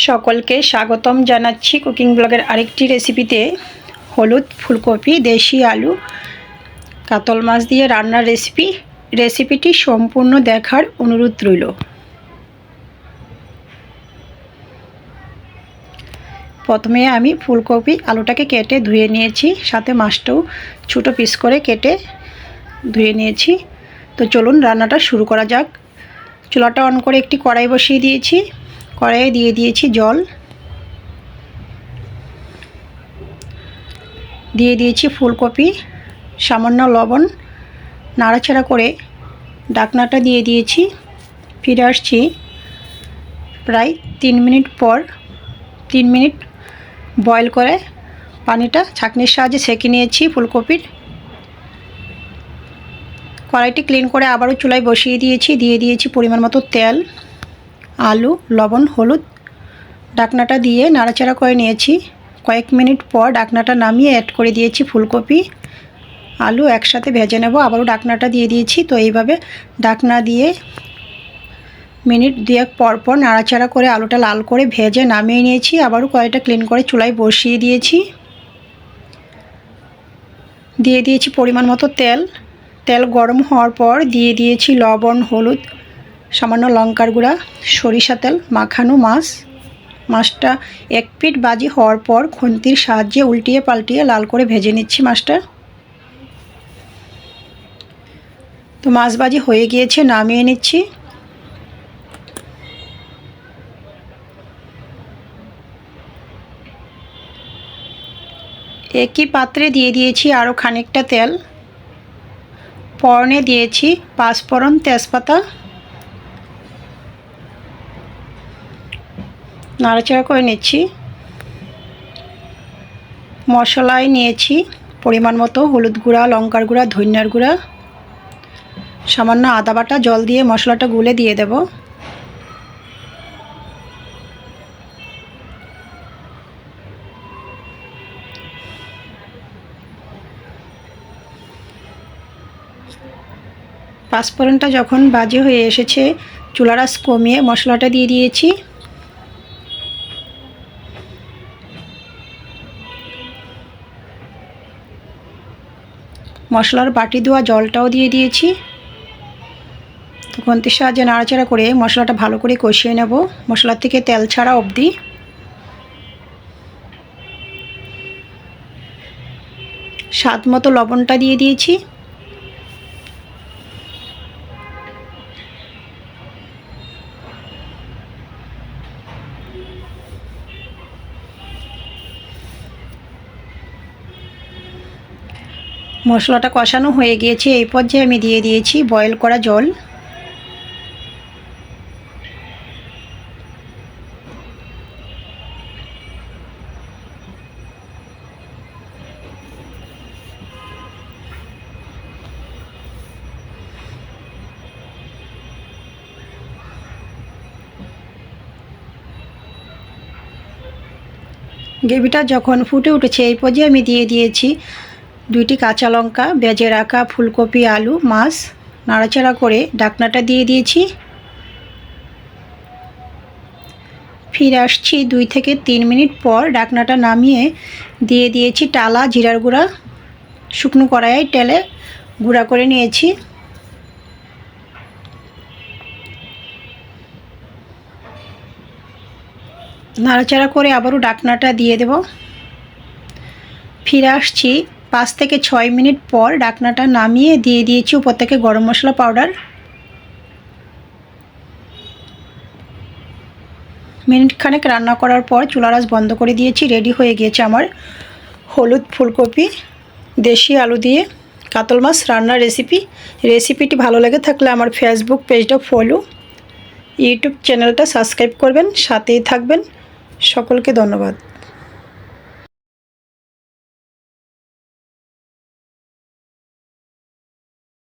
সকলকে স্বাগতম জানাচ্ছি কুকিং ব্লগের আরেকটি রেসিপিতে। হলুদ ফুলকপি দেশি আলু কাতল মাছ দিয়ে রান্নার রেসিপিটি সম্পূর্ণ দেখার অনুরোধ রইল। প্রথমে আমি ফুলকপি আলুটাকে কেটে ধুয়ে নিয়েছি, সাথে মাছটাও ছোটো পিস করে কেটে ধুয়ে নিয়েছি। তো চলুন রান্নাটা শুরু করা যাক। চুলাটা অন করে একটি কড়াই বসিয়ে দিয়েছি। কড়াইয়ে দিয়ে দিয়েছি জল, দিয়ে দিয়েছি ফুলকপি, সামান্য লবণ, নাড়াচাড়া করে ঢাকনাটা দিয়ে দিয়েছি। ফিরে আসছি প্রায় 3 মিনিট পর। 3 মিনিট বয়েল করে পানিটা ছাঁকনির সাহায্যে ছেঁকে নিয়েছি ফুলকপির। কড়াইটি ক্লিন করে আবারও চুলায় বসিয়ে দিয়েছি। দিয়ে দিয়েছি পরিমাণ মতো তেল, আলু, লবণ, হলুদ। ঢাকনাটা দিয়ে নাড়াচাড়া করে নিয়েছি। কয়েক মিনিট পর ঢাকনাটা নামিয়ে অ্যাড করে দিয়েছি ফুলকপি আলু একসাথে ভেজে নেব। আবারও ঢাকনাটা দিয়ে দিয়েছি। তো এইভাবে ঢাকনা দিয়ে মিনিট 2 পর পর নাড়াচাড়া করে আলুটা লাল করে ভেজে নামিয়ে নিয়েছি। আবারও কড়াইটা ক্লিন করে চুলায় বসিয়ে দিয়েছি। দিয়ে দিয়েছি পরিমাণ মতো তেল। তেল গরম হওয়ার পর দিয়ে দিয়েছি লবণ, হলুদ, সামান্য লঙ্কার গুঁড়া, সরিষা তেল মাখানো মাছটা 1 পিঠ ভাজি হওয়ার পর খুন্তির সাহায্যে উল্টিয়ে পাল্টিয়ে লাল করে ভেজে নিচ্ছি মাছটা। তো মাছ ভাজি হয়ে গিয়েছে, নামিয়ে নিচ্ছি। একই পাত্রে দিয়ে দিয়েছি আরও খানিকটা তেল। ফোড়নে দিয়েছি 5 ফোড়ন, তেজপাতা। নাড়াচাড়া করে নিচ্ছি। মশলায় নিয়েছি পরিমাণ মতো হলুদ গুঁড়া, লঙ্কার গুঁড়া, ধনিয়ার গুঁড়া, সামান্য আদা বাটা। জল দিয়ে মশলাটা গুলে দিয়ে দেব। পাঁচফোড়নটা যখন ভাজি হয়ে এসেছে, চুলার আঁচ কমিয়ে মশলাটা দিয়ে দিয়েছি। মশলার বাটি ধোয়া জলটাও দিয়ে দিয়েছি। তো খুন্তির সাহায্যে নাড়াচাড়া করে মশলাটা ভালো করে কষিয়ে নেব, মশলার থেকে তেল ছাড়া অবধি। স্বাদ মতো লবণটা দিয়ে দিয়েছি। মশলাটা কষানো হয়ে গিয়েছে। এই পর্যায়ে আমি দিয়ে দিয়েছি বয়েল করা জল। গ্রেভিটা যখন ফুটে উঠেছে, এই পর্যায়ে আমি দিয়ে দিয়েছি 2টি কাঁচা লঙ্কা, ভেজে রাখা ফুলকপি, আলু, মাছ। নাড়াচাড়া করে ঢাকনাটা দিয়ে দিয়েছি। ফিরে আসছি 2 থেকে 3 মিনিট পর। ঢাকনাটা নামিয়ে দিয়ে দিয়েছি টালা জিরার গুঁড়া। শুকনো কড়াইয়ে তেলে গুঁড়া করে নিয়েছি। নাড়াচাড়া করে আবারও ঢাকনাটা দিয়ে দেব। ফিরে আসছি 5 থেকে 6 মিনিট পর। ঢাকনাটা নামিয়ে দিয়ে দিয়েছি উপর থেকে গরম মশলা পাউডার। মিনিট খানেক রান্না করার পর চুলার আঁচ বন্ধ করে দিয়েছি। রেডি হয়ে গিয়েছে আমার হলুদ ফুলকপি দেশি আলু দিয়ে কাতল মাছ রান্নার রেসিপিটি ভালো লেগে থাকলে আমার ফেসবুক পেজটা ফলো, ইউটিউব চ্যানেলটা সাবস্ক্রাইব করবেন, সাথেই থাকবেন। সকলকে ধন্যবাদ।